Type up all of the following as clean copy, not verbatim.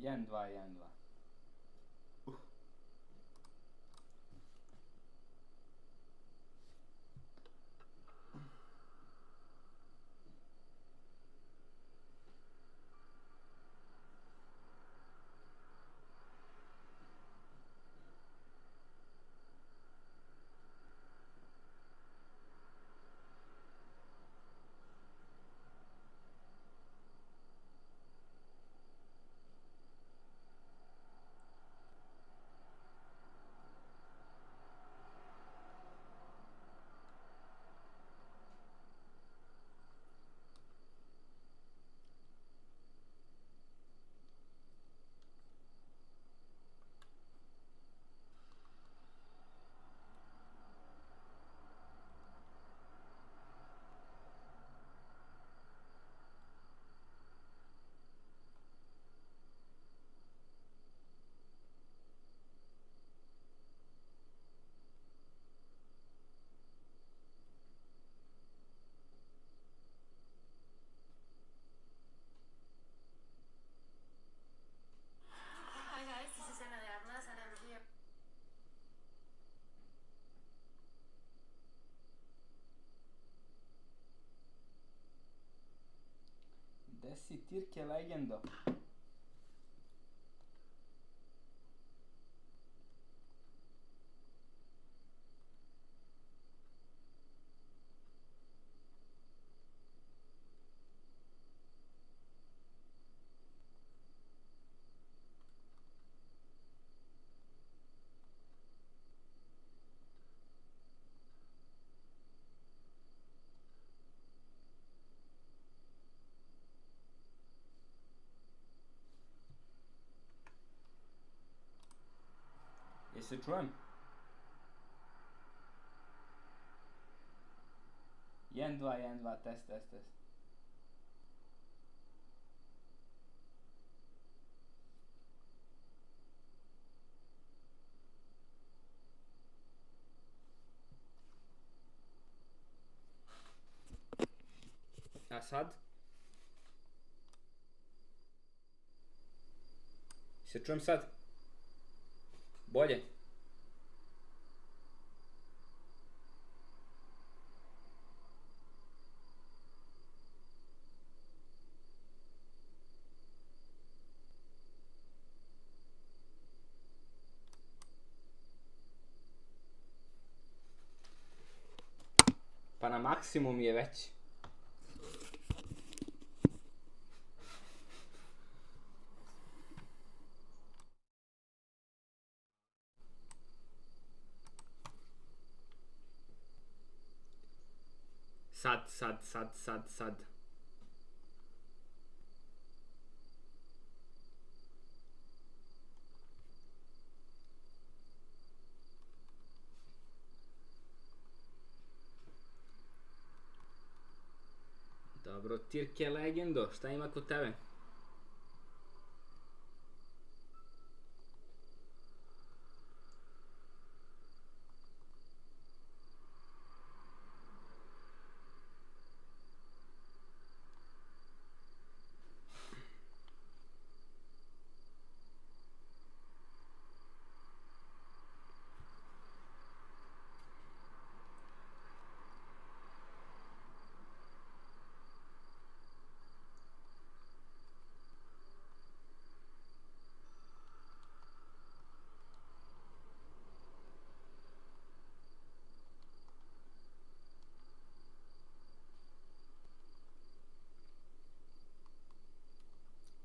1, 2, 1, 2. Hi guys, this is Anna de Armas and I'm here. Gde si, Tirke legendo? Jel se čujem? 1, 2, 1, 2, test, test, test. A sad? Se čujem sad? Bolje? Pa na maksimum je već. Sad. Dobro, Tirke legendo, šta ima kod tebe?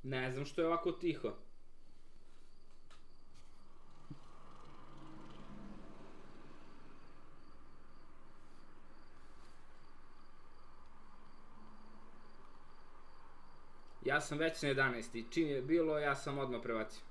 Ne znam što je ovako tiho. Ja sam već na 11. Čim je bilo, ja sam odmah prebacio.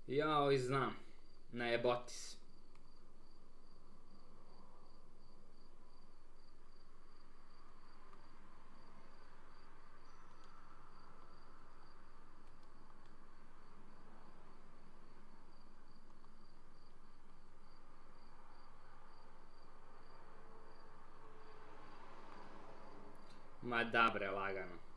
Jao, i znam. Najebotis. Ma da bre, lagano.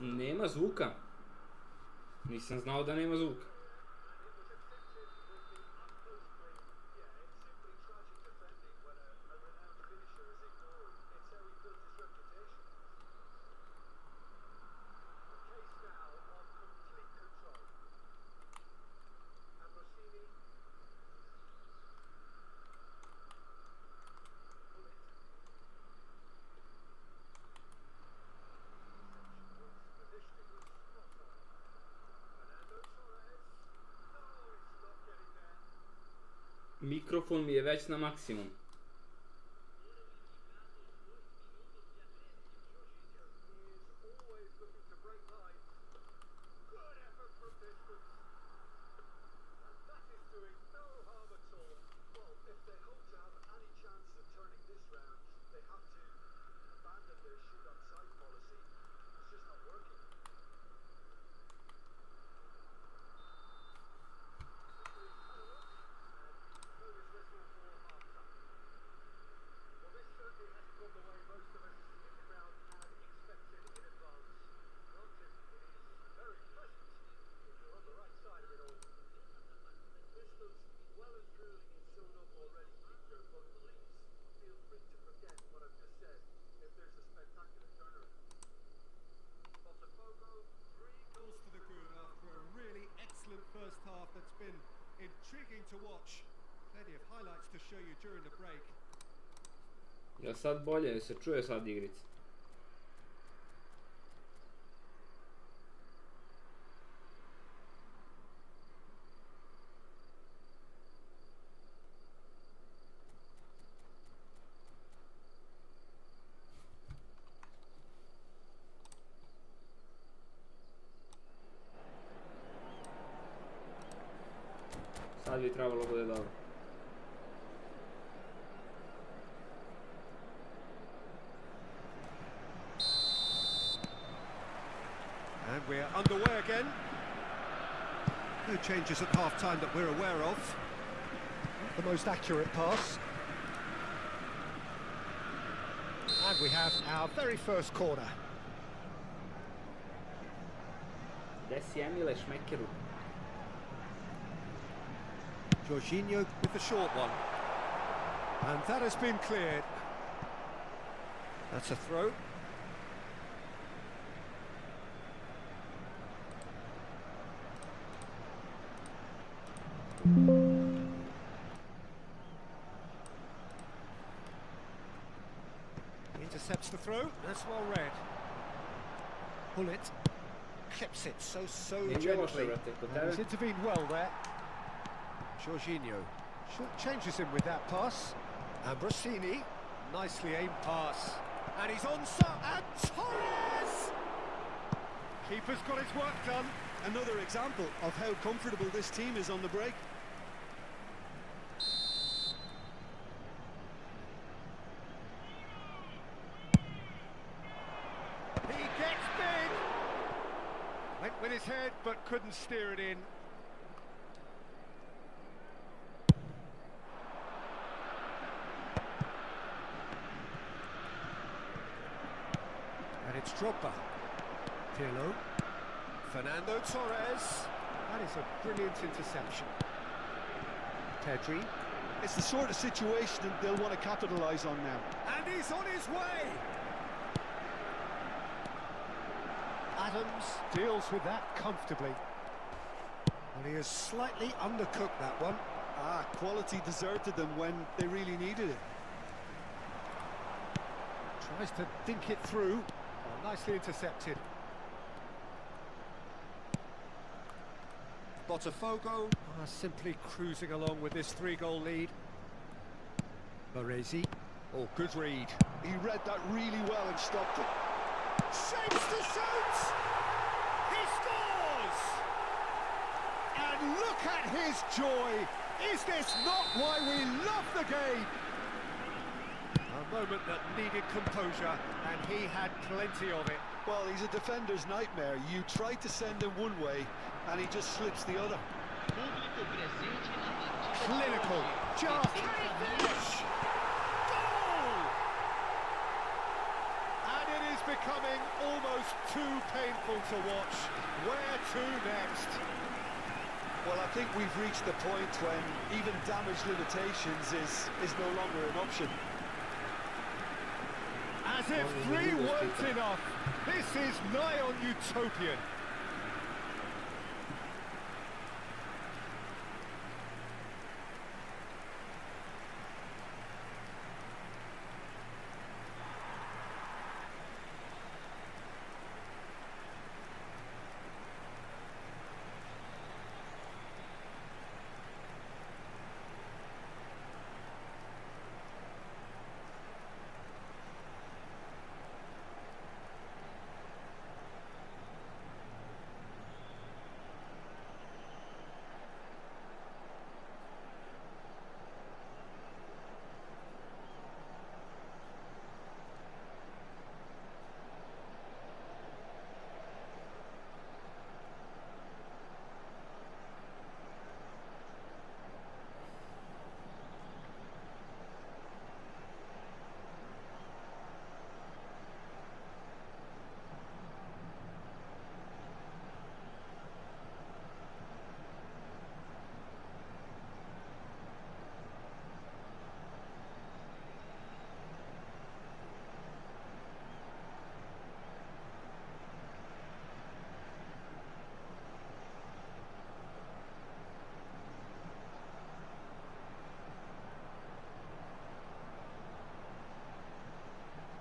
Nema zvuka. Nisam znao da nema zvuka. Mikrofon mi je već na maksimum. First half that's been intriguing to watch. Plenty of highlights to show you during the break. Jel sad bolje, se čuje sad igrica? Sad bi trebalo bude dobro. And we're underway again. No changes at half-time that we're aware of. The most accurate pass. And we have our very first corner. Gde si Emile Šmekeru? Jorginho with the short one. And that has been cleared. That's a throw. Intercepts the throw. That's well read. Bullet clips it so gently. And he's intervened well there. Jorginho changes him with that pass. Ambrosini, nicely aimed pass. And he's onside. And Torres! Keeper's got his work done. Another example of how comfortable this team is on the break. He gets big. Went with his head but couldn't steer it in. And it's Drogba. Pirlo. Fernando Torres. That is a brilliant interception. Pedri. It's the sort of situation that they'll want to capitalise on now. And he's on his way. Adams deals with that comfortably. And he has slightly undercooked that one. Quality deserted them when they really needed it. Tries to dink it through. Oh, nicely intercepted. Botafogo are simply cruising along with this 3-goal lead. Baresi. Oh, good read. He read that really well and stopped it. Shapes to shoot! He scores! And look at his joy! Is this not why we love the game? A moment that needed composure, and he had plenty of it. Well, he's a defender's nightmare. You try to send him one way, and he just slips the other. Clinical. Just finish! Goal! And it is becoming almost too painful to watch. Where to next? Well, I think we've reached the point when even damage limitations is no longer an option. As if 3 weren't enough, this is nigh on utopian.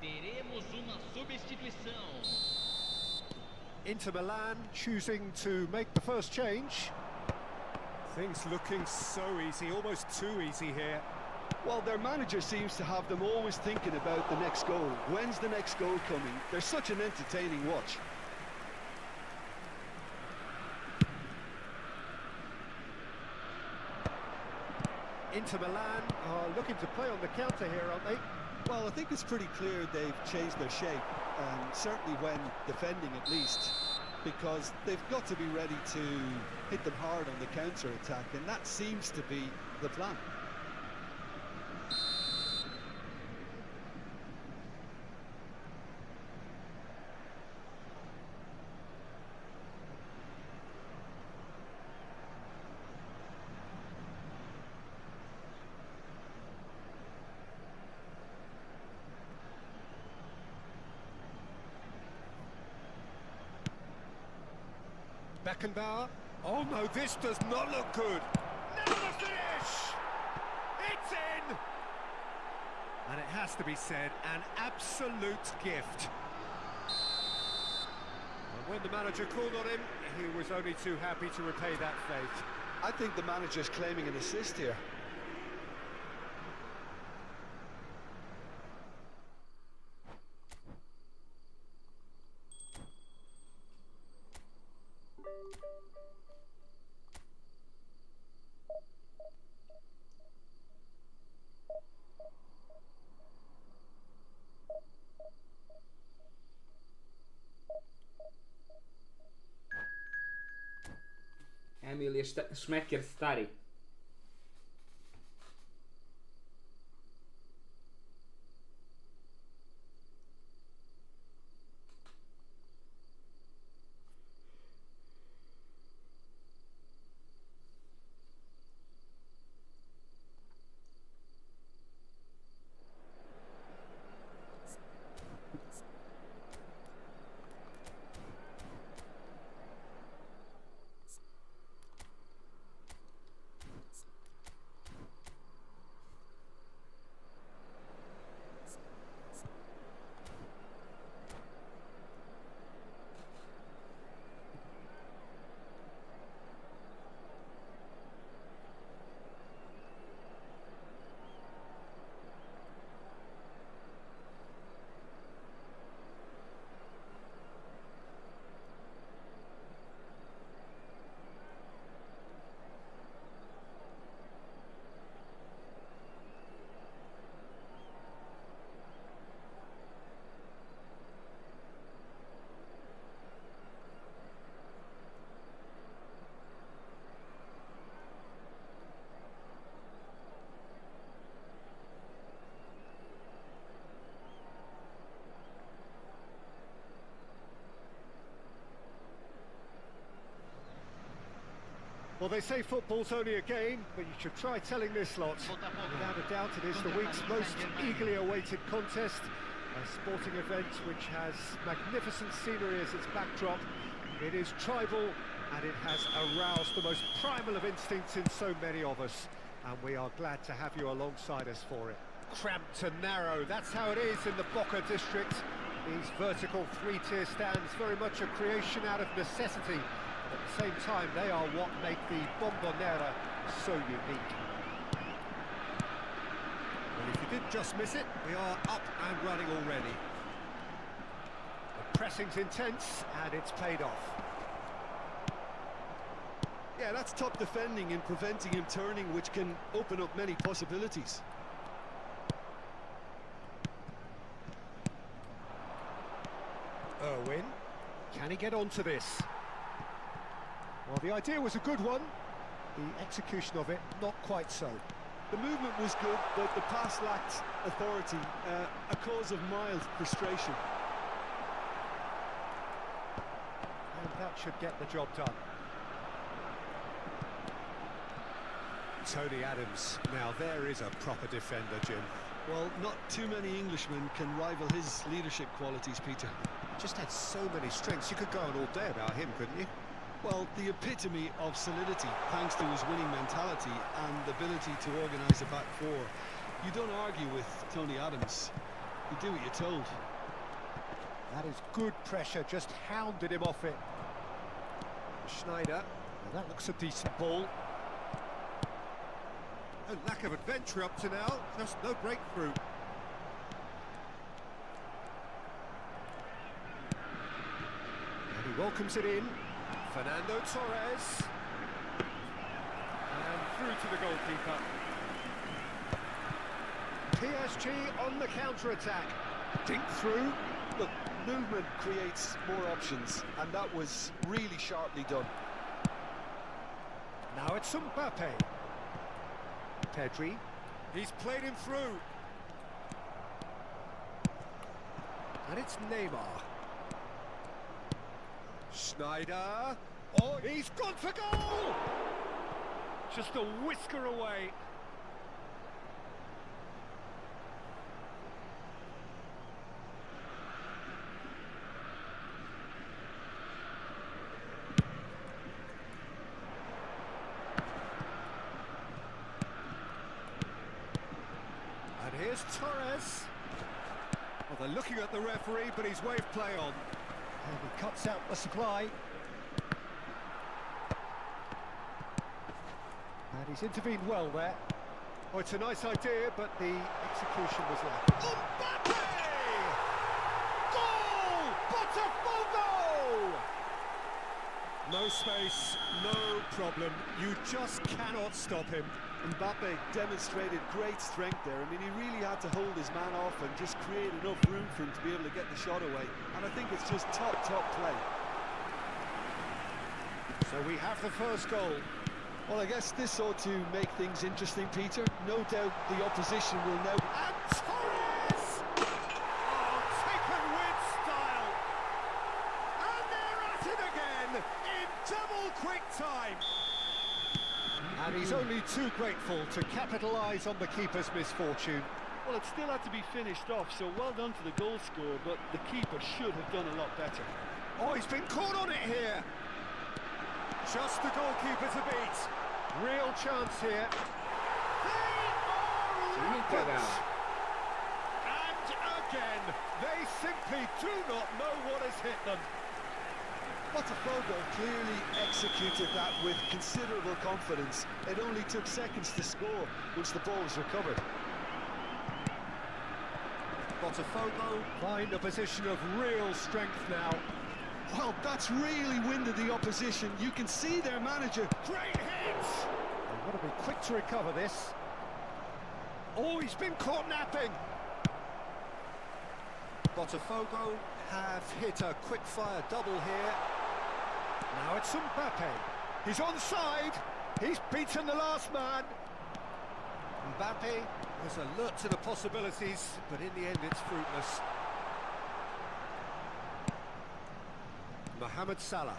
Teremos uma substituição. Inter Milan choosing to make the first change. Things looking so easy, almost too easy here. Well, their manager seems to have them always thinking about the next goal. When's the next goal coming? They're such an entertaining watch. Inter Milan are looking to play on the counter here, aren't they? Well, I think it's pretty clear they've changed their shape, certainly when defending at least, because they've got to be ready to hit them hard on the counter-attack, and that seems to be the plan. Beckenbauer. Oh no, this does not look good. Now the finish! It's in! And it has to be said, an absolute gift. And when the manager called on him, he was only too happy to repay that faith. I think the manager's claiming an assist here. Emil je šmeker stari. Well, they say football's only a game, but you should try telling this lot. Without a doubt, it is the week's most eagerly awaited contest. A sporting event which has magnificent scenery as its backdrop. It is tribal, and it has aroused the most primal of instincts in so many of us. And we are glad to have you alongside us for it. Cramped and narrow, that's how it is in the Boca district. These vertical three-tier stands, very much a creation out of necessity. But at the same time, they are what make the Bombonera so unique. Well, if you did just miss it, we are up and running already. The pressing's intense, and it's paid off. Yeah, that's top defending and preventing him turning, which can open up many possibilities. Irwin, can he get onto this? Well, the idea was a good one. The execution of it, not quite so. The movement was good, but the pass lacked authority, a cause of mild frustration. And that should get the job done. Tony Adams, now there is a proper defender, Jim. Well, not too many Englishmen can rival his leadership qualities, Peter. Just had so many strengths, you could go on all day about him, couldn't you? Well, the epitome of solidity, thanks to his winning mentality and ability to organise a back four. You don't argue with Tony Adams. You do what you're told. That is good pressure, just hounded him off it. Schneider, well, that looks a decent ball. No lack of adventure up to now, just no breakthrough. And he welcomes it in. Fernando Torres. And through to the goalkeeper. PSG on the counter-attack. Dink through. Look, movement creates more options, and that was really sharply done. Now it's Mbappe. Pedri. He's played him through. And it's Neymar. Schneider. Oh, he's gone for goal! Just a whisker away. And here's Torres. Well, they're looking at the referee, but he's waved play on. And he cuts out the supply. And he's intervened well there. Oh, it's a nice idea, but the execution was lacking. Mbappe! Goal! Botafogo! No space, no problem. You just cannot stop him. Mbappe demonstrated great strength there. I mean, he really had to hold his man off and just create enough room for him to be able to get the shot away. And I think it's just top play. So we have the first goal. Well, I guess this ought to make things interesting, Peter. No doubt the opposition will now... And Torres! Oh, taken with style. And they're at it again in double quick time. And he's only too grateful to capitalise on the keeper's misfortune. Well, it still had to be finished off, so well done to the goal scorer, but the keeper should have done a lot better. Oh, he's been caught on it here. Just the goalkeeper to beat. Real chance here. They are rampant. And again, they simply do not know what has hit them. Botafogo clearly executed that with considerable confidence. It only took seconds to score once the ball was recovered. Botafogo find a position of real strength now. Well, that's really winded the opposition. You can see their manager. Great hit! They've got to be quick to recover this. Oh, he's been caught napping. Botafogo have hit a quick-fire double here. Now it's Mbappe. He's onside. He's beaten the last man. Mbappe was alert to the possibilities, but in the end it's fruitless. Mohamed Salah.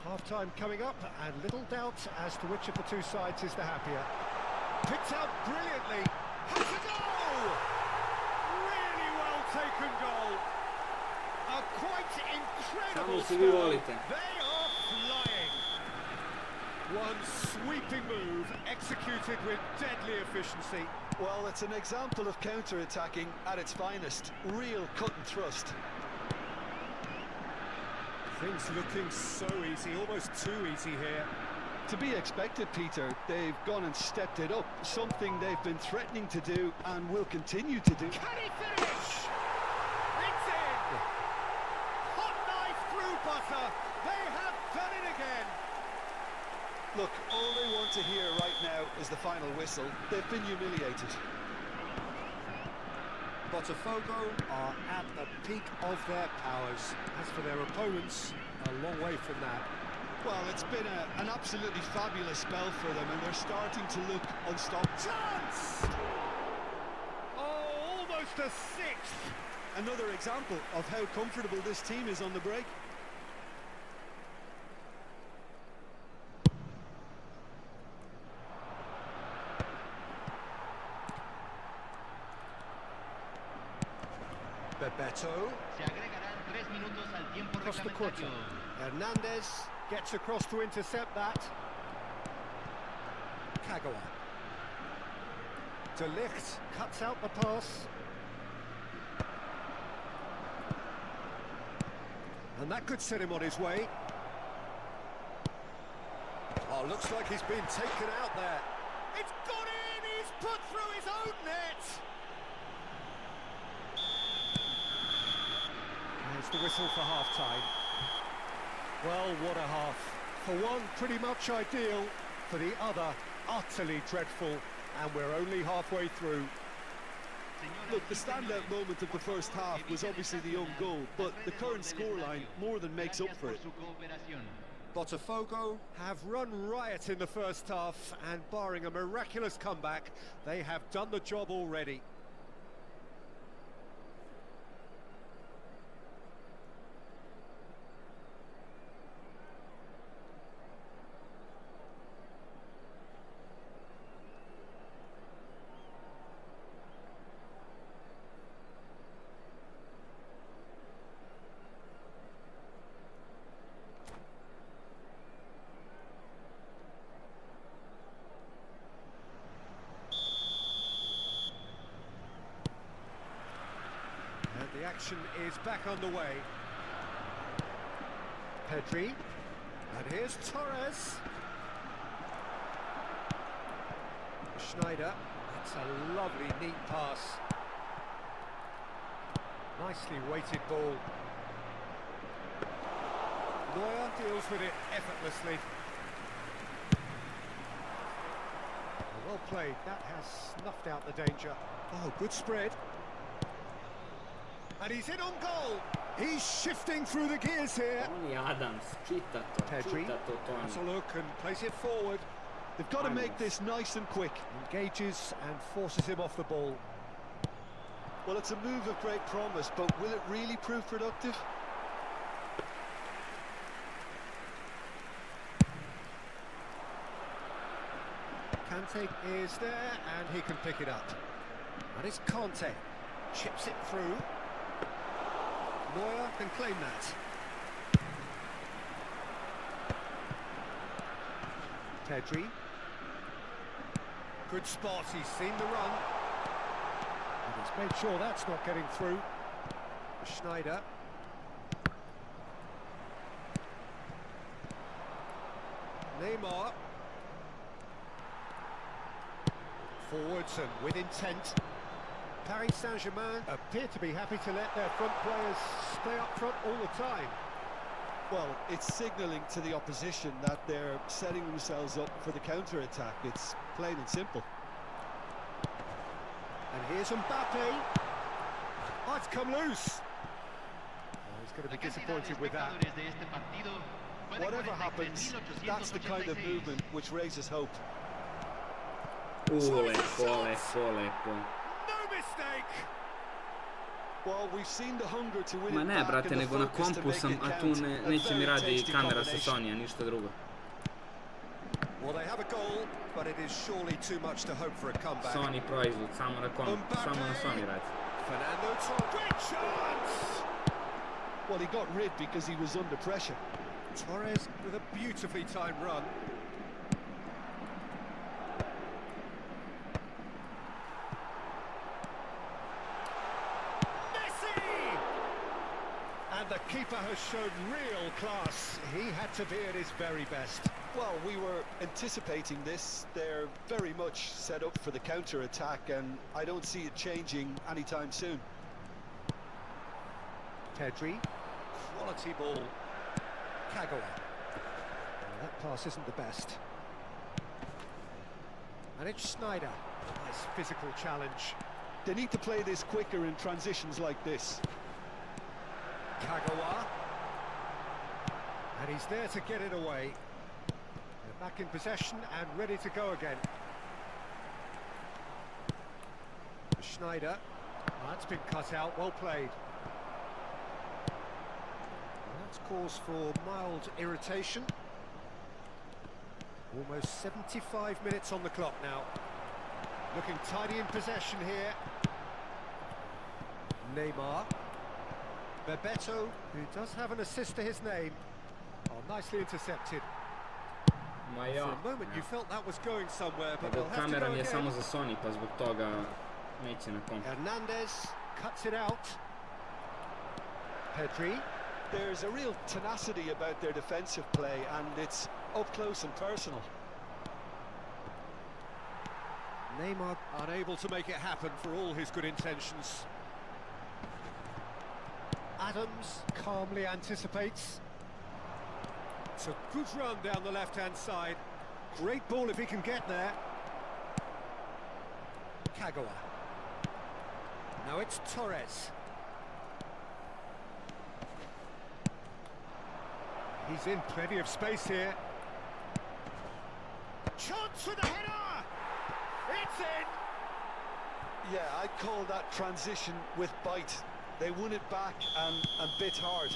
Half-time coming up, and little doubt as to which of the two sides is the happier. Picked out brilliantly. Has a goal! Really well taken goal. A quite incredible start. They are flying. One sweeping move, executed with deadly efficiency. Well, it's an example of counter-attacking at its finest. Real cut and thrust. Things looking so easy, almost too easy here. To be expected, Peter. They've gone and stepped it up. Something they've been threatening to do and will continue to do. Can he finish? It's in! Hot knife through butter. They have done it again. Look, all they want to hear right now is the final whistle. They've been humiliated. Botafogo are at the peak of their powers. As for their opponents, a long way from that. Well, it's been an absolutely fabulous spell for them, and they're starting to look unstoppable. Chance! Oh, almost a sixth. Another example of how comfortable this team is on the break. Bebeto. Se agregarán 3 minutos al tiempo Across the court. reglamentario. Hernandez gets across to intercept that. Kagawa. De Ligt cuts out the pass. And that could set him on his way. Oh, looks like he's been taken out there. It's gone in! He's put through his own net! There's the whistle for half-time. Well, what a half. For one, pretty much ideal. For the other, utterly dreadful. And we're only halfway through. Look, the standout moment of the first half was obviously the own goal, but the current scoreline more than makes up for it. Botafogo have run riot in the first half, and barring a miraculous comeback, they have done the job already. The action is back underway. Pedri, and here's Torres. Schneider, that's a lovely, neat pass. Nicely weighted ball. Neuer deals with it effortlessly. Well played, that has snuffed out the danger. Oh, good spread. And he's in on goal. He's shifting through the gears here. Tony Adams, Pedri has a look and plays it forward. They've got to make this nice and quick. Engages and forces him off the ball. Well, it's a move of great promise, but will it really prove productive? Kante is there and he can pick it up. And it's Conte. Chips it through. Neuer can claim that. Pedri. Good spot, he's seen the run. And he's made sure that's not getting through. Schneider. Neymar. Forwards and with intent. Paris Saint-Germain appear to be happy to let their front players stay up front all the time. Well, it's signalling to the opposition that they're setting themselves up for the counter-attack. It's plain and simple. And here's Mbappe. Oh, it's come loose. Oh, he's going to be disappointed with that. Whatever happens, that's the kind of movement which raises hope. Leppo. No mistake! Well, we've seen the hunger to win Ma it ne, back brate, and the nego na focus to kompu make sam, it a tu count. A neće mi very radi tasty kamera sa combination. Sony-a, ništa drugo. Well, they have a goal, but it is surely too much to hope for a comeback. Sony proizvod, samo na Sony radi. Fernando Torres, great chance! Well, he got rid because he was under pressure. Torres with a beautifully timed run. Messi! And the keeper has shown real class. He had to be at his very best. Well, we were anticipating this. They're very much set up for the counter-attack, and I don't see it changing anytime soon. Pedri, quality ball. Kagawa. Oh, that pass isn't the best. And it's Schneider. Nice physical challenge. They need to play this quicker in transitions like this. Kagawa. And he's there to get it away. They're back in possession and ready to go again. Schneider. Oh, that's been cut out, well played. That's cause for mild irritation. Almost 75 minutes on the clock now. Looking tidy in possession here. Neymar. Bebeto, who does have an assist to his name. Oh, nicely intercepted. Ma ja, For a moment you felt that was going somewhere, but nego they'll have to kamera go mi je again. samo za Sony, pa zbog toga neće na kompu. Hernandez cuts it out. Pedri. There's a real tenacity about their defensive play, and it's up close and personal. Neymar unable to make it happen for all his good intentions. Adams calmly anticipates. It's a good run down the left-hand side. Great ball if he can get there. Kagawa. Now it's Torres. He's in plenty of space here. Chance with the header! It's in! Yeah, I'd call that transition with bite. They won it back and bit hard.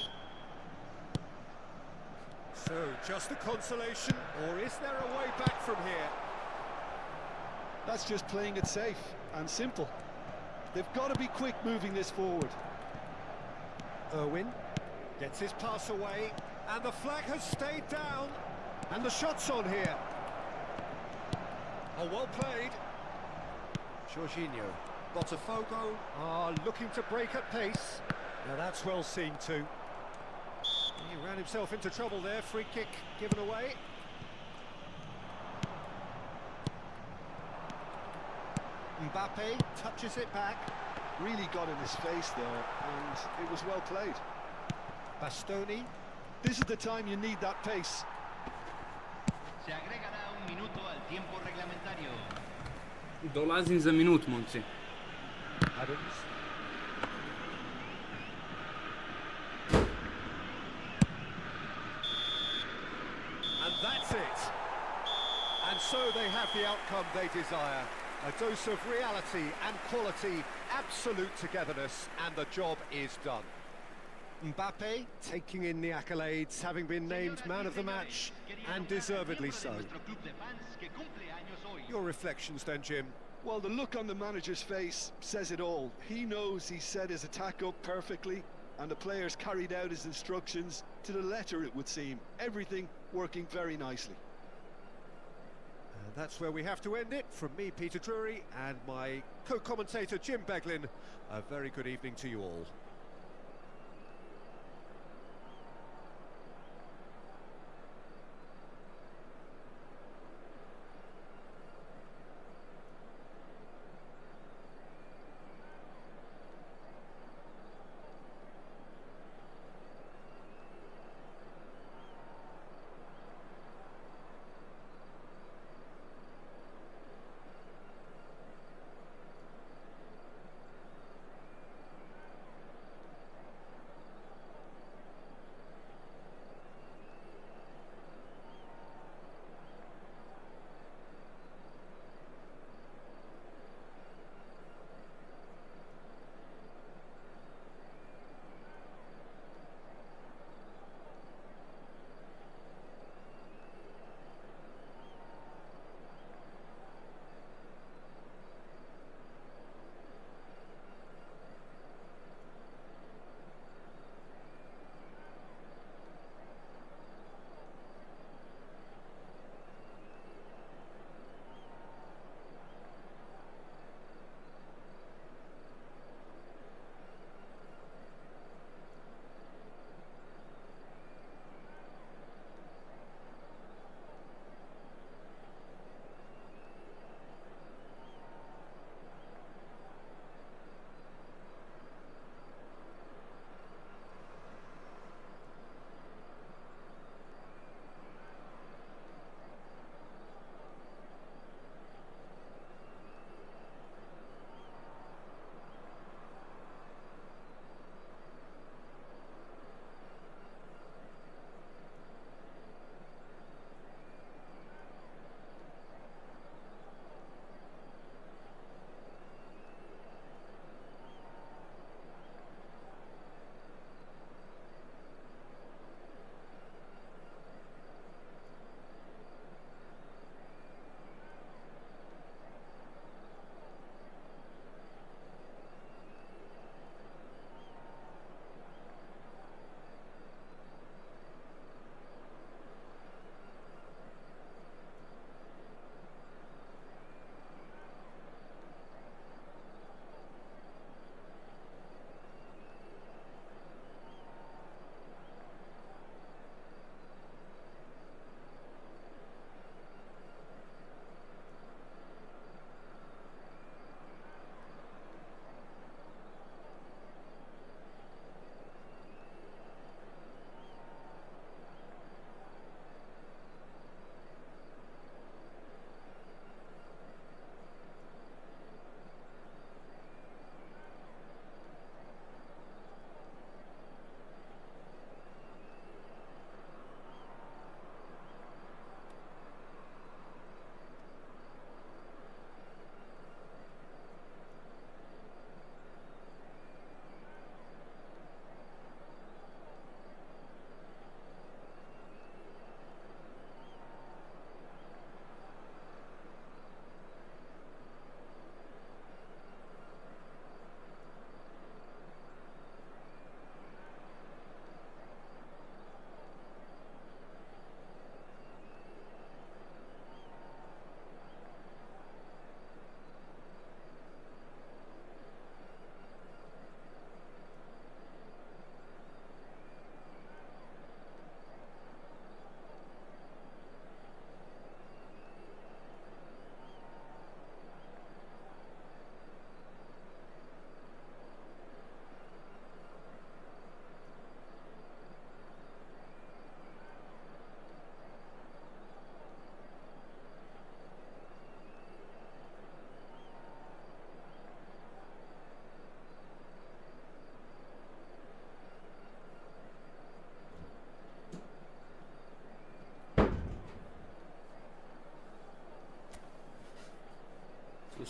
So, just a consolation, or is there a way back from here? That's just playing it safe and simple. They've got to be quick moving this forward. Irwin gets his pass away, and the flag has stayed down, and the shot's on here. Oh, well played. Jorginho. Botafogo are looking to break at pace. Now that's well seen too. He ran himself into trouble there. Free kick given away. Mbappe touches it back. Really got in his face there, and it was well played. Bastoni. This is the time you need that pace. Se agregará un minuto al tiempo reglamentario. Dolazim za minut, momci. Adams. And that's it. And so they have the outcome they desire. A dose of reality and quality, absolute togetherness, and the job is done. Mbappe taking in the accolades, having been named man of the match, and deservedly so. Your reflections then, Jim? Well, the look on the manager's face says it all. He knows he set his attack up perfectly, and the players carried out his instructions to the letter, it would seem. Everything working very nicely. And that's where we have to end it. From me, Peter Drury, and my co-commentator, Jim Beglin, a very good evening to you all.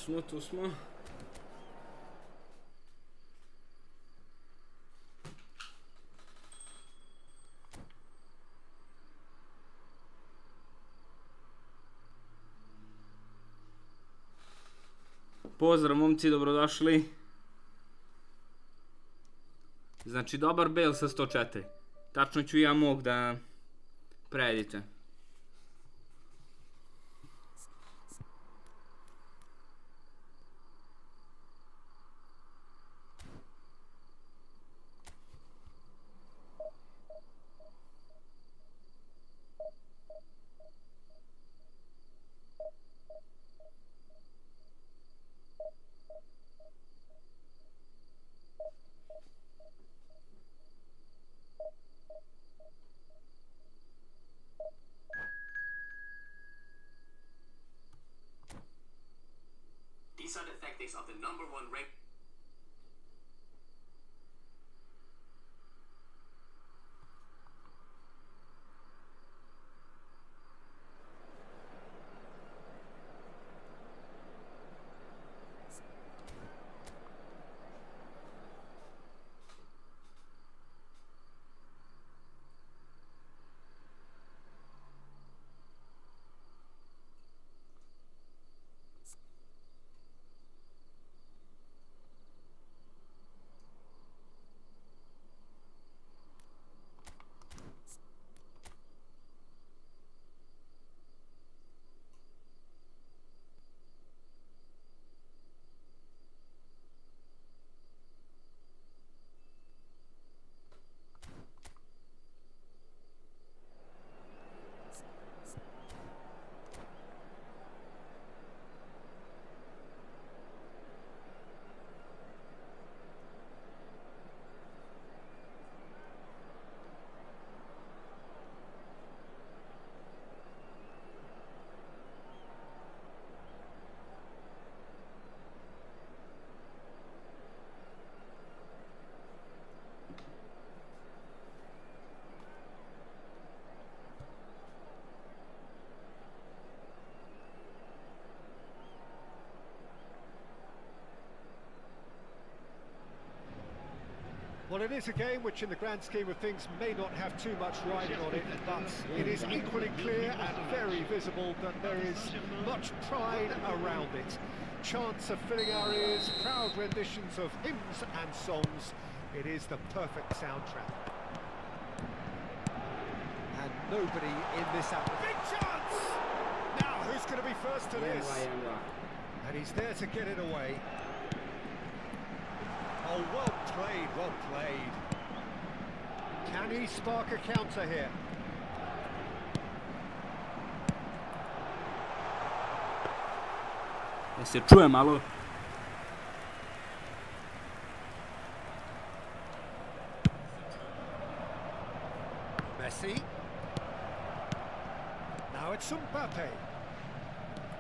Tu smo. Pozdrav momci, dobrodošli. Znači dobar bail sa 104. Tačno ću ja mog da predite. These are the tactics of the #1 ranked. Well, it is a game which in the grand scheme of things may not have too much riding on it, but it is equally clear and very visible that there is much pride around it. Chants are filling our ears, proud renditions of hymns and songs. It is the perfect soundtrack. And nobody in this big chance! Now, who's going to be first to this? And he's there to get it away. Oh, well played, well played. Can he spark a counter here? Da se čuje malo. Messi. Now it's Mbappe.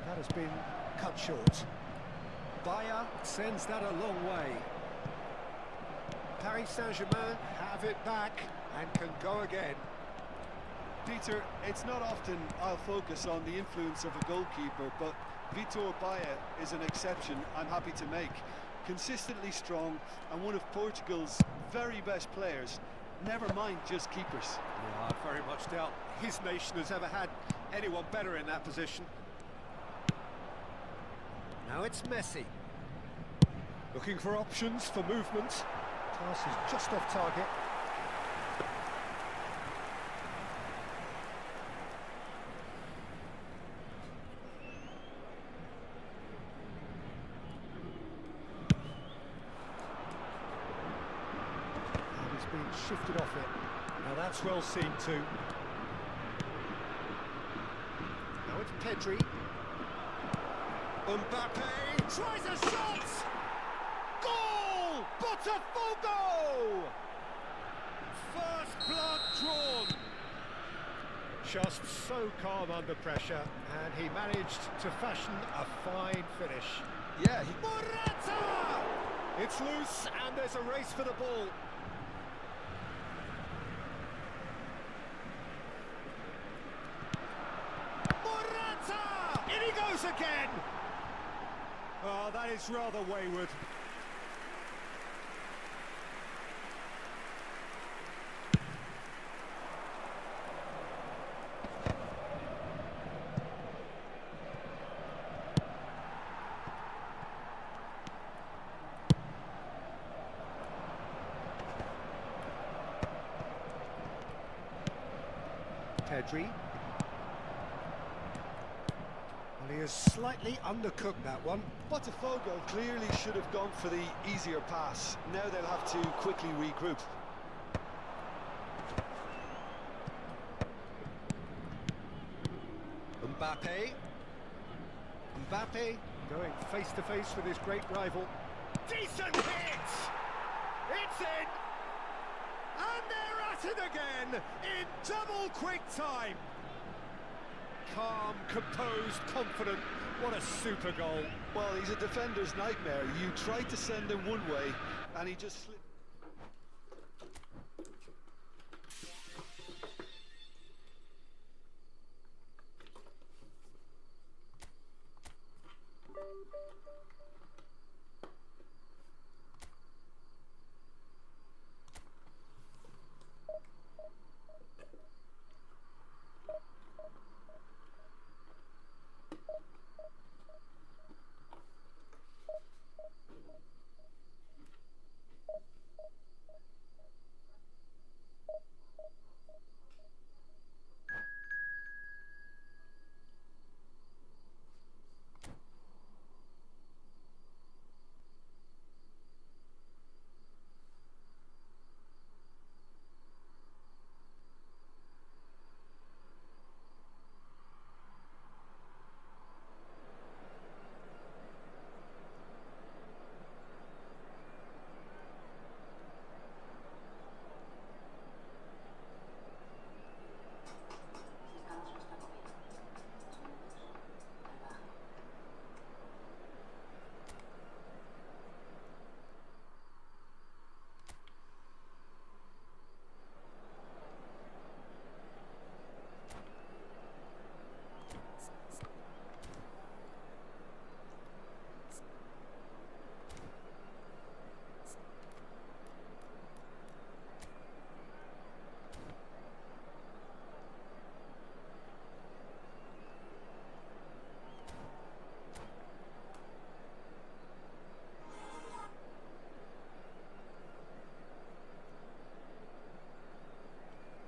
That has been cut short. Bayer sends that a long way. Paris Saint-Germain have it back and can go again. Peter, it's not often I'll focus on the influence of a goalkeeper, but Vitor Bayer is an exception I'm happy to make. Consistently strong and one of Portugal's very best players, never mind just keepers. Yeah, I very much doubt his nation has ever had anyone better in that position. Now it's Messi. Looking for options for movement. Pass is just off target. And he's been shifted off it. Now that's well seen too. Now it's Pedri. Mbappe tries a shot! Goal! Botafogo! First blood drawn. Just so calm under pressure, and he managed to fashion a fine finish. Yeah, Morata! It's loose, and there's a race for the ball. Morata! In he goes again! Oh, that is rather wayward. Pedri. Well, he has slightly undercooked that one. Botafogo clearly should have gone for the easier pass. Now they'll have to quickly regroup. Mbappe going face to face with his great rival. Decent hit! It's in! And they're at it again in double quick time. Calm, composed, confident. What a super goal. Well, he's a defender's nightmare. You tried to send him one way and he just slipped.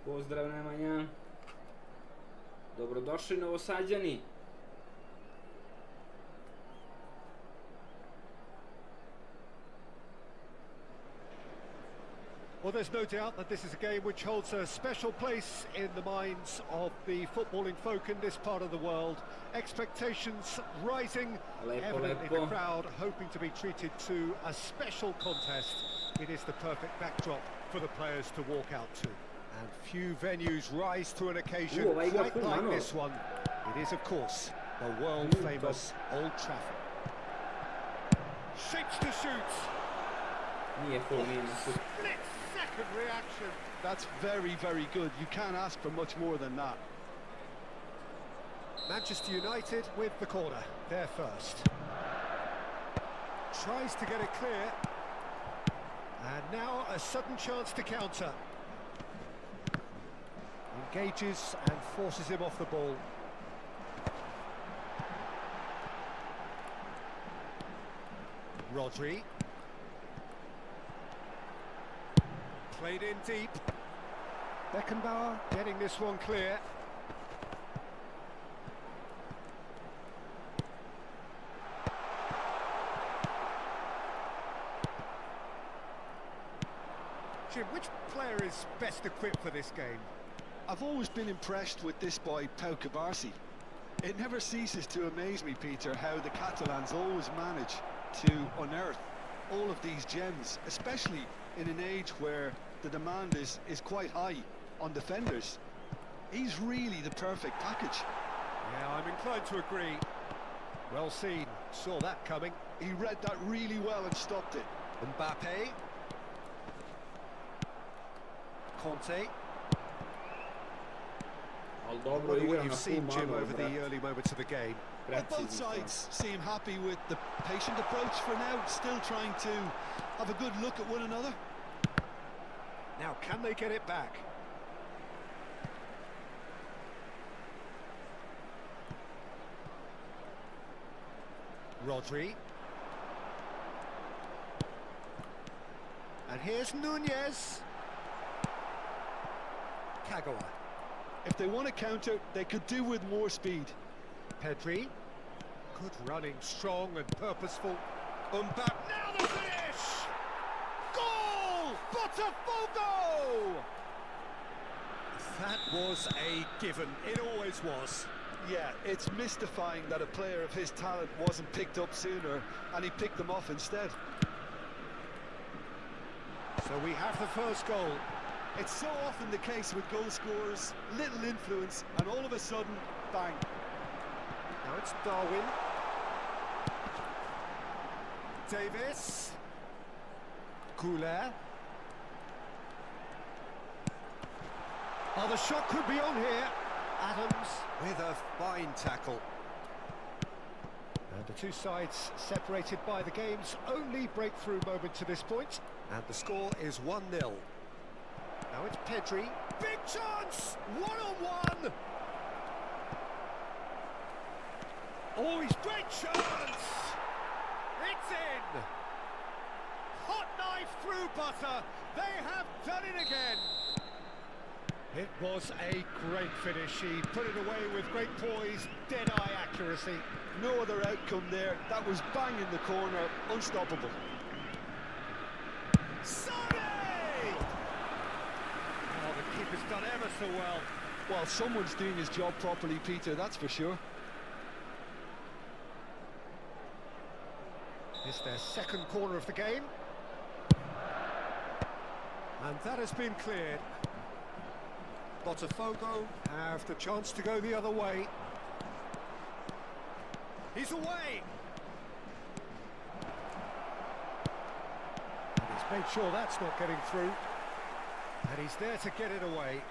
Pozdrav Nemanja. Dobrodošli Novosađani. Well, there's no doubt that this is a game which holds a special place in the minds of the footballing folk in this part of the world. Expectations rising, evidently the crowd hoping to be treated to a special contest. It is the perfect backdrop for the players to walk out to. And few venues rise to an occasion quite like this one. It is, of course, the world-famous Old Trafford. Shapes to shoot. Split-second reaction. That's very, very good. You can't ask for much more than that. Manchester United with the corner. They're first. Tries to get it clear. And now a sudden chance to counter. Engages and forces him off the ball. Rodri. Played in deep. Beckenbauer getting this one clear. Jim, which player is best equipped for this game? I've always been impressed with this boy, Pau Cubarsí. It never ceases to amaze me, Peter, how the Catalans always manage to unearth all of these gems, especially in an age where the demand is quite high on defenders. He's really the perfect package. Yeah, I'm inclined to agree. Well seen, saw that coming. He read that really well and stopped it. Mbappe. Conte. Al dobro What igra you've na seen, full Jim, manual, over brat. the early moments of the game. Well, prezzi. both sides seem happy with the patient approach for now, still trying to have a good look at one another. Now, can they get it back? Rodri. And here's Nunez. Kagawa. If they want to counter, they could do with more speed. Pedri. Good running, strong and purposeful. Mbappe. Now the finish! Goal! Botafogo! That was a given. It always was. Yeah, it's mystifying that a player of his talent wasn't picked up sooner, and he picked them off instead. So we have the first goal. It's so often the case with goal scorers, little influence, and all of a sudden, bang. Now it's Darwin. Davis. Couler. Oh, the shot could be on here. Adams with a fine tackle. And the two sides separated by the game's only breakthrough moment to this point. And the score is 1-0. Now it's Pedri. Big chance! One-on-one! Oh, he's great chance! It's in! Hot knife through butter. They have done it again. It was a great finish. He put it away with great poise, dead-eye accuracy. No other outcome there. That was bang in the corner, unstoppable. Sonny! Oh, the keeper's done ever so well. Well, someone's doing his job properly, Peter, that's for sure. It's their second corner of the game. And that has been cleared. Botafogo have the chance to go the other way. He's away! And he's made sure that's not getting through. And he's there to get it away.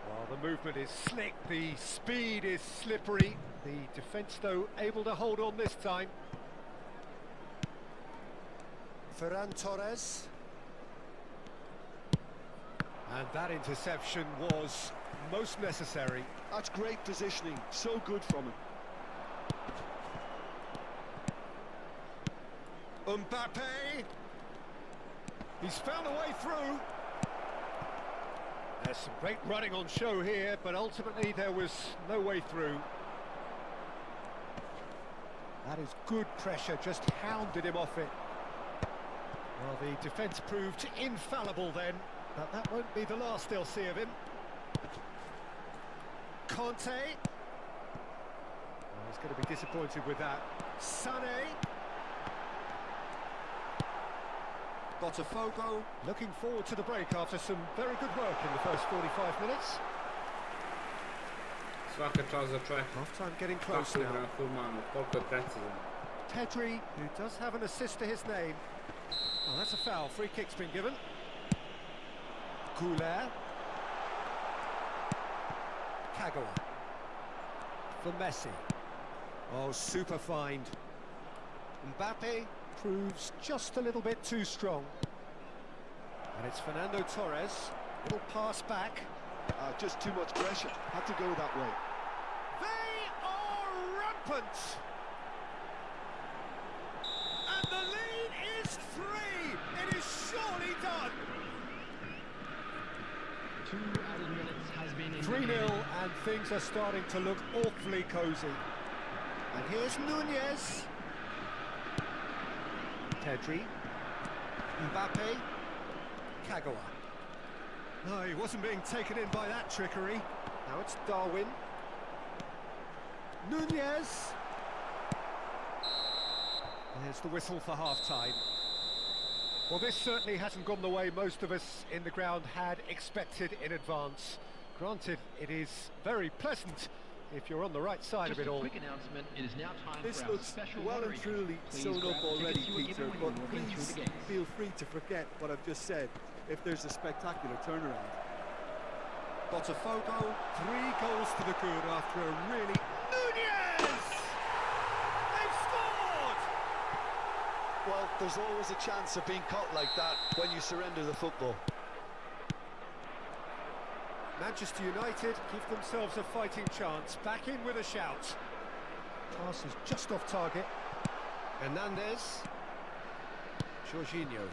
Well, the movement is slick, the speed is slippery. The defence, though, able to hold on this time. Ferran Torres. And that interception was most necessary. That's great positioning, so good from him. Mbappe. He's found a way through. There's some great running on show here, but ultimately there was no way through. That is good pressure, just hounded him off it. Well, the defence proved infallible then, but that won't be the last they'll see of him. Conte. Well, he's going to be disappointed with that. Sané. Botafogo looking forward to the break after some very good work in the first 45 minutes. Svaka čast za čovjek. Half-time getting close Kako igra now. na furmanu, koliko je precizan. Pedri, who does have an assist to his name. Oh, that's a foul. Free kick's been given. Couler. Kagawa. For Messi. Oh, super find. Mbappe proves just a little bit too strong. And it's Fernando Torres. Little pass back. Just too much pressure. Had to go that way. They are rampant. And the lead is 3. It is surely done. 2 added minutes has been in 3-0 and things are starting to look awfully cosy. And here's Nunez. Pedri. Mbappe. Kagawa. No, he wasn't being taken in by that trickery. Now it's Darwin. Nunez. There's the whistle for half-time. Well, this certainly hasn't gone the way most of us in the ground had expected in advance. Granted, it is very pleasant if you're on the right side of it all. Quick announcement, it is now time This for our looks special well and lottery. truly Please sewn grab up the already, tickets you were Peter, given but when you walk in through please the gates. feel free to forget what I've just said if there's a spectacular turnaround. Botafogo, 3 goals to the good after a really... Nunez! They've scored! Well, there's always a chance of being caught like that when you surrender the football. Manchester United give themselves a fighting chance, back in with a shout. Pass is just off target. Hernandez. Jorginho.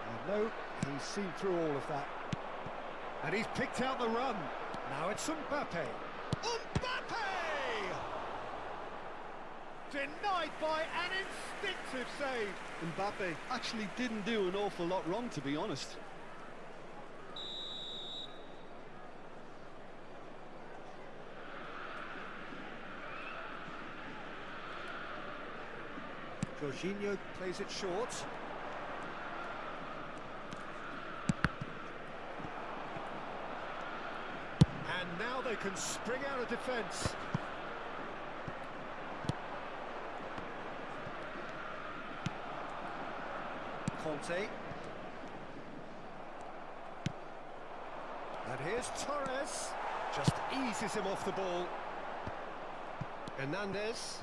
And no, he's seen through all of that. And he's picked out the run. Now it's Mbappe. Mbappe! Denied by an instinctive save. Mbappe actually didn't do an awful lot wrong, to be honest. Jorginho plays it short. And now they can spring out of defence. Conte. And here's Torres. Just eases him off the ball. Hernandez.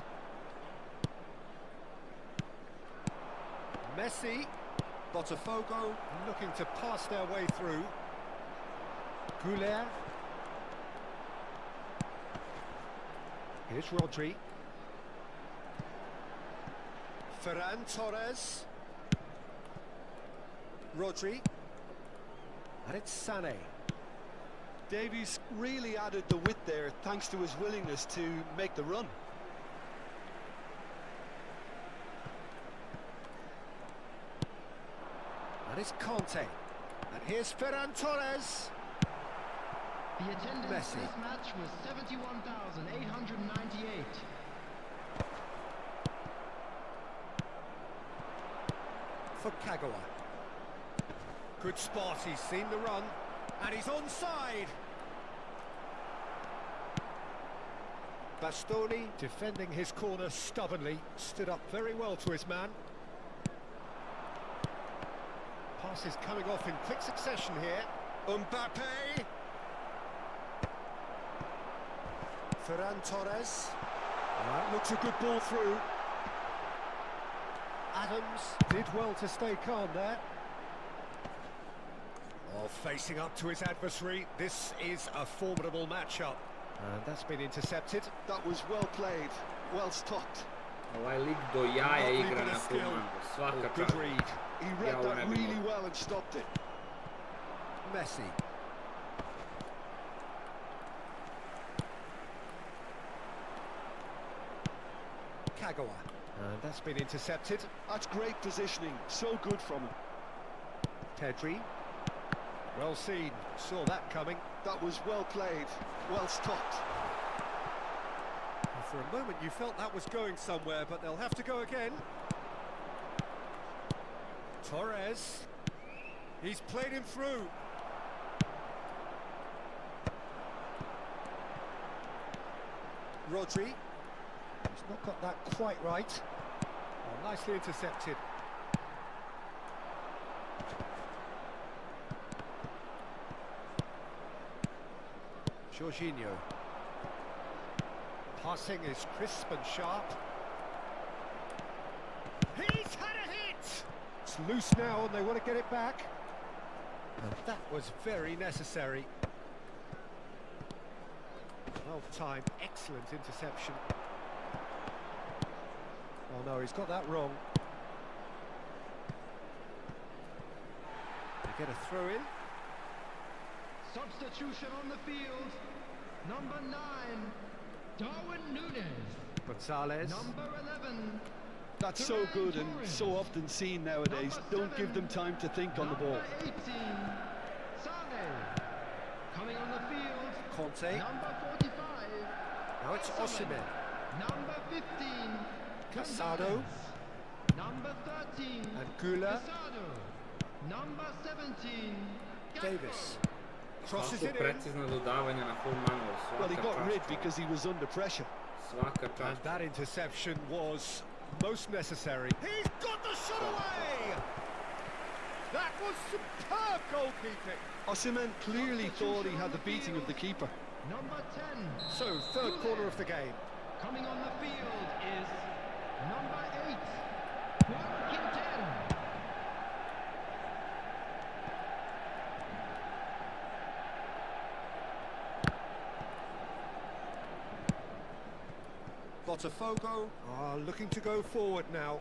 Messi. Botafogo looking to pass their way through. Goulet. Here's Rodri. Ferran Torres. Rodri. And it's Sané. Davies really added the width there thanks to his willingness to make the run. And it's Conte. And here's Ferran Torres. The attendance Messi. for this match was 71,898. For Kagawa. Good spot, he's seen the run. And he's onside. Bastoni defending his corner stubbornly. Stood up very well to his man. Passes coming off in quick succession here. Mbappe. Ferran Torres. That looks a good ball through. Adams did well to stay calm there. Oh, facing up to his adversary. This is a formidable matchup. And that's been intercepted. That was well played, well stopped. Ovaj lik do jaja igra na komandu, svaka Good čast. read. He read Yeah, I that wouldn't have really been well and stopped it. Messi. Kagawa. And that's been intercepted. That's great positioning, so good from him. Pedri. Well seen, saw that coming. That was well played, well stopped. For a moment you felt that was going somewhere, but they'll have to go again. Torres. He's played him through. Rodri. He's not got that quite right. Oh, nicely intercepted. Jorginho. Passing is crisp and sharp. He's had a hit! It's loose now and they want to get it back. And that was very necessary. Well timed, excellent interception. Oh no, he's got that wrong. They get a throw in. Substitution on the field. Number 9, Darwin Núñez. Gonzalez. Number 11. That's so good and so often seen nowadays. Don't give them time to think on the ball. Number 18, Sané. Coming on the field. Conte. Number 45. Now it's Osimhen. Number 15. Casado. Gonzalez. Number 13. And Gula. Casado. Number 17. Gakpo. Davis. Crosses Svako it in. precizno dodavanje na full manual, Well, he svaka got rid čast. because he was under pressure. Svaka And čast. that interception was most necessary. He's got the shot away! That was superb goalkeeping. Osimhen clearly thought he had the beating of the keeper. Number 10. So, third corner of the game. Coming on the field is number 8. Juan Quintero. Botafogo are looking to go forward now.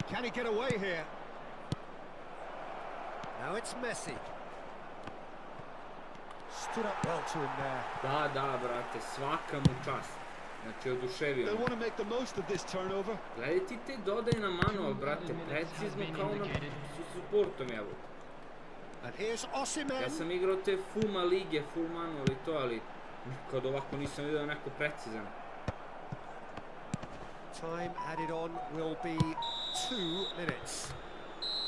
Can he get away here? Now it's Messi. Stood up well to him there. Da, brate, svaka mu čast. Znači, oduševio They'll me. want to make the most of this turnover. Gledaj ti te dodaje na manual, brate, precizno kao na supportom, evo. And here's Osimhen. Ja sam igrao te Fuma lige, full manual i to, ali nikad ovako nisam vidio neko precizan. Time added on will be 2 minutes.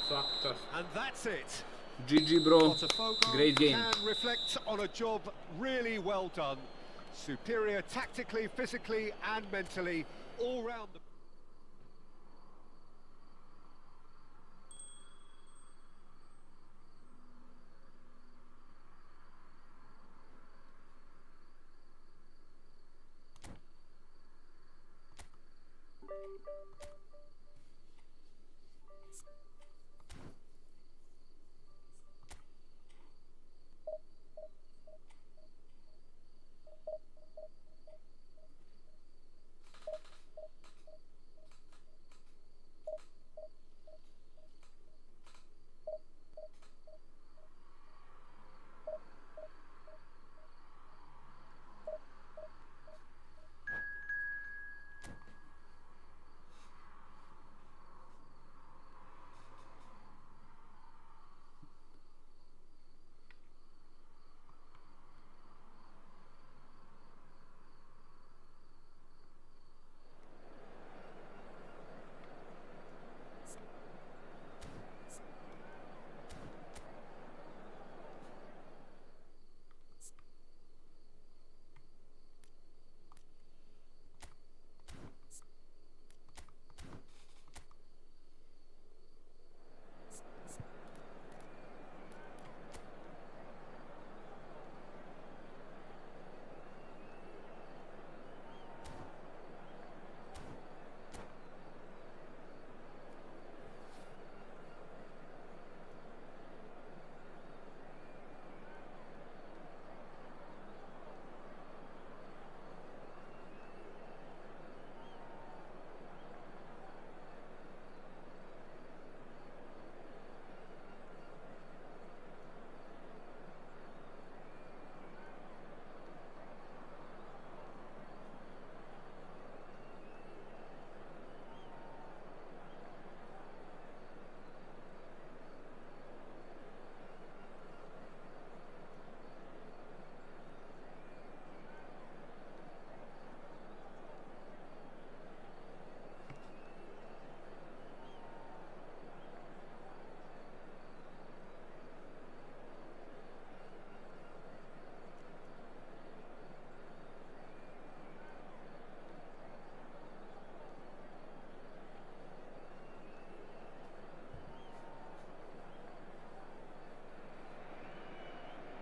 Svaka čast. And that's it. GG bro, Botafogo great game. can reflect on a job really well done. Superior tactically, physically and mentally, all round the...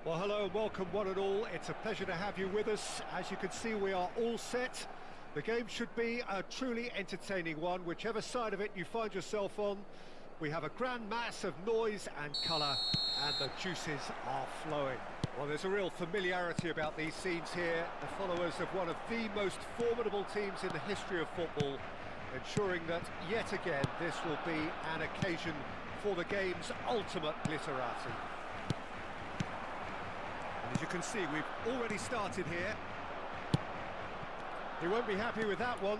Well, hello and welcome one and all. It's a pleasure to have you with us. As you can see, we are all set. The game should be a truly entertaining one, whichever side of it you find yourself on. We have a grand mass of noise and colour, and the juices are flowing. Well, there's a real familiarity about these scenes here. The followers of one of the most formidable teams in the history of football, ensuring that yet again this will be an occasion for the game's ultimate glitterati. And as you can see, we've already started here. He won't be happy with that one.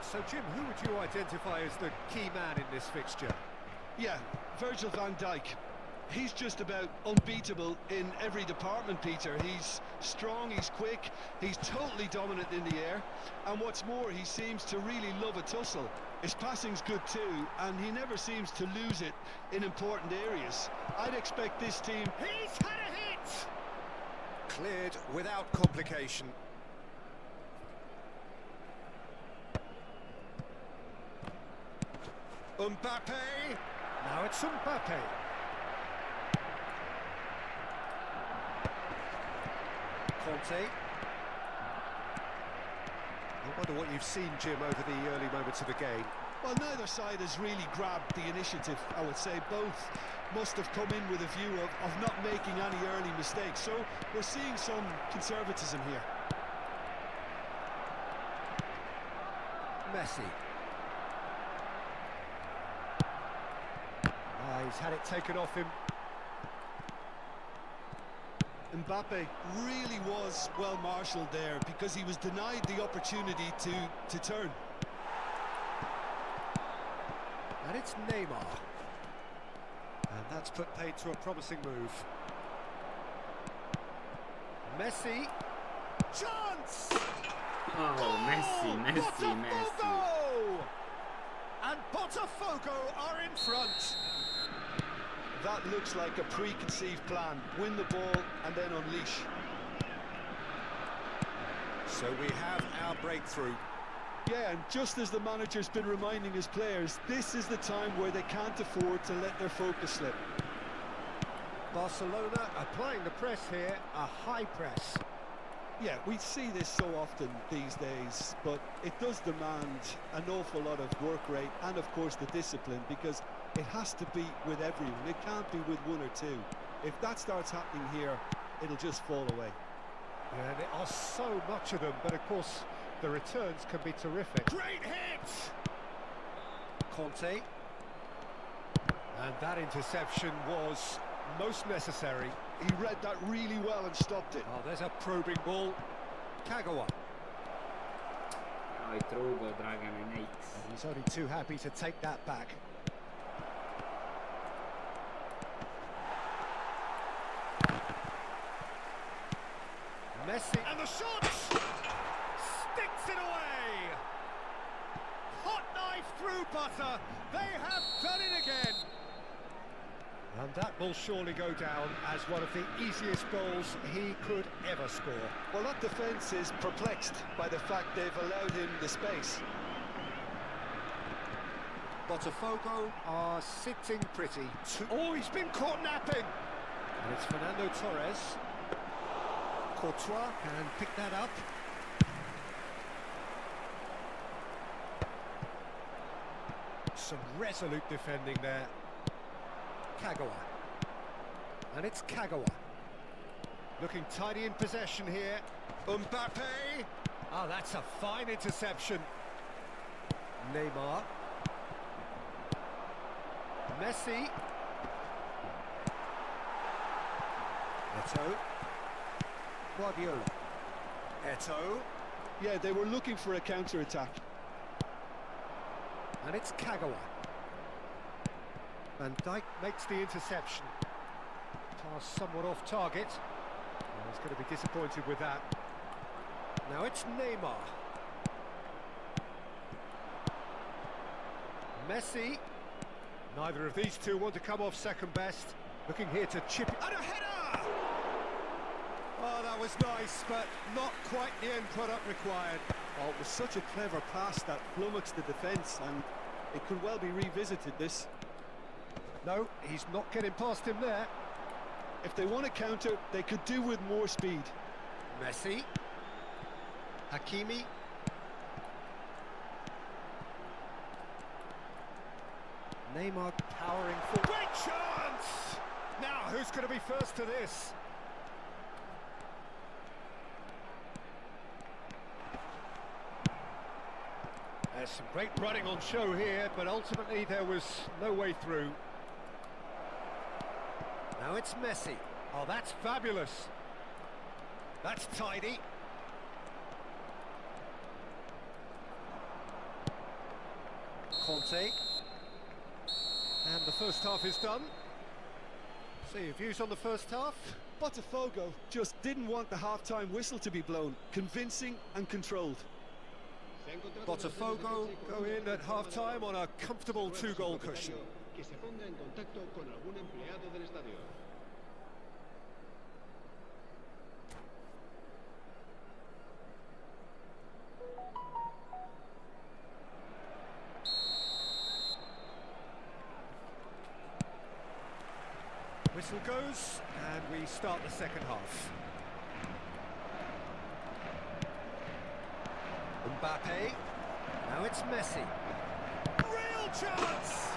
So, Jim, who would you identify as the key man in this fixture? Yeah, Virgil van Dijk. He's just about unbeatable in every department, Peter. He's strong, he's quick, he's totally dominant in the air, and what's more, he seems to really love a tussle. His passing's good too, and he never seems to lose it in important areas. I'd expect this team... He's had a hit! Cleared without complication. Mbappe! Now it's Mbappe. Conte. I wonder what you've seen, Jim, over the early moments of the game. Well, neither side has really grabbed the initiative, I would say. Both must have come in with a view of not making any early mistakes. So we're seeing some conservatism here. Messi. He's had it taken off him. Mbappe really was well marshalled there because he was denied the opportunity to turn. And it's Neymar. And that's put paid to a promising move. Messi. Chance! Oh, Messi. Botafogo! And Botafogo are in front. That looks like a preconceived plan. Win the ball and then unleash. So we have our breakthrough. Yeah, and just as the manager's been reminding his players, this is the time where they can't afford to let their focus slip. Barcelona applying the press here, a high press. Yeah, we see this so often these days, but it does demand an awful lot of work rate and, of course, the discipline, because it has to be with everyone. It can't be with one or two. If that starts happening here, it'll just fall away. Yeah, there are so much of them, but of course the returns can be terrific. Great hit! Conte. And that interception was most necessary. He read that really well and stopped it. Oh, there's a probing ball. Kagawa. Aj, Trogo, Dragane, Nate. And he's only too happy to take that back. Messi. And the shot! Sticks it away! Hot knife through butter. They have done it again. And that will surely go down as one of the easiest goals he could ever score. Well, that defence is perplexed by the fact they've allowed him the space. Botafogo are sitting pretty. Oh, he's been caught napping! And it's Fernando Torres. Courtois can pick that up. Some resolute defending there. Kagawa. And it's Kagawa. Looking tidy in possession here. Mbappe! Oh, that's a fine interception. Neymar. Messi. Eto'o. Guardiola. Eto'o. Yeah, they were looking for a counter-attack. And it's Kagawa. Van Dijk makes the interception. Pass somewhat off target. Well, he's going to be disappointed with that. Now it's Neymar. Messi. Neither of these two want to come off second best. Looking here to chip it. And a header! Oh, that was nice, but not quite the end product required. Oh, it was such a clever pass that flummoxed the defence, and it could well be revisited, this. No, he's not getting past him there. If they want to counter, they could do with more speed. Messi. Hakimi. Neymar powering forward. Great chance! Now, who's going to be first to this? There's some great running on show here, but ultimately there was no way through. Now it's Messi. Oh, that's fabulous. That's tidy. Conte. And the first half is done. So your views on the first half? Botafogo just didn't want the half-time whistle to be blown. Convincing and controlled. Botafogo go in at half-time on a comfortable 2-goal cushion. Que se ponga en contacto con algún empleado del estadio. Whistle goes, and we start the second half. Mbappe, now it's Messi. Real chance!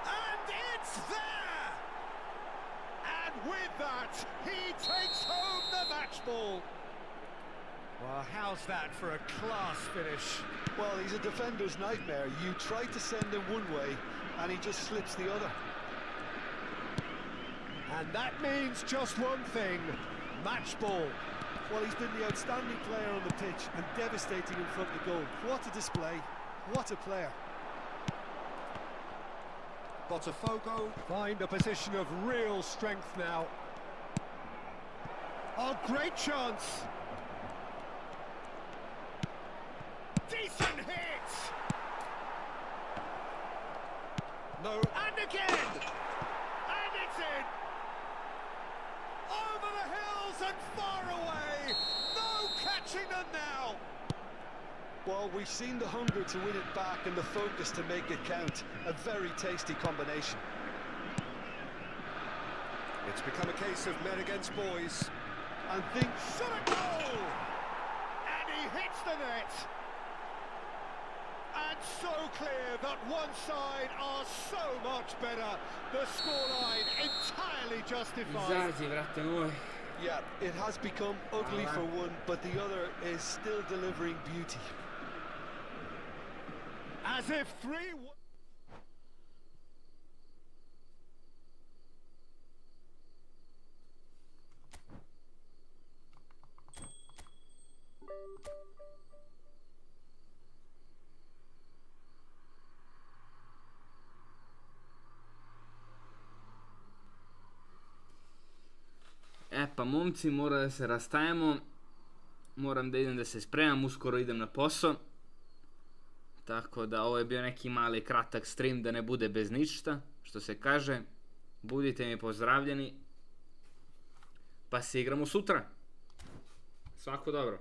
And it's there! And with that, he takes home the match ball. Well, how's that for a class finish? Well, he's a defender's nightmare. You try to send him one way, and he just slips the other. And that means just one thing, match ball. Well, he's been the outstanding player on the pitch and devastating in front of goal. What a display, what a player. Botafogo find a position of real strength now. Oh, great chance! Decent hit! No, and again! And it's in! Over the hills and far away! No catching them now! Well, we've seen the hunger to win it back and the focus to make it count. A very tasty combination. It's become a case of men against boys. And think, Shot a goal! And he hits the net! And so clear that one side are so much better. The scoreline entirely justified. Zazzi, frate voi. yeah, it has become ugly for one, but the other is still delivering beauty. As if 3... Pa momci, mora da se rastajamo. Moram da idem da se spremam, uskoro idem na posao. Tako da ovo je bio neki mali kratak stream da ne bude bez ništa, što se kaže. Budite mi pozdravljeni. Pa se igramo sutra. Svako dobro.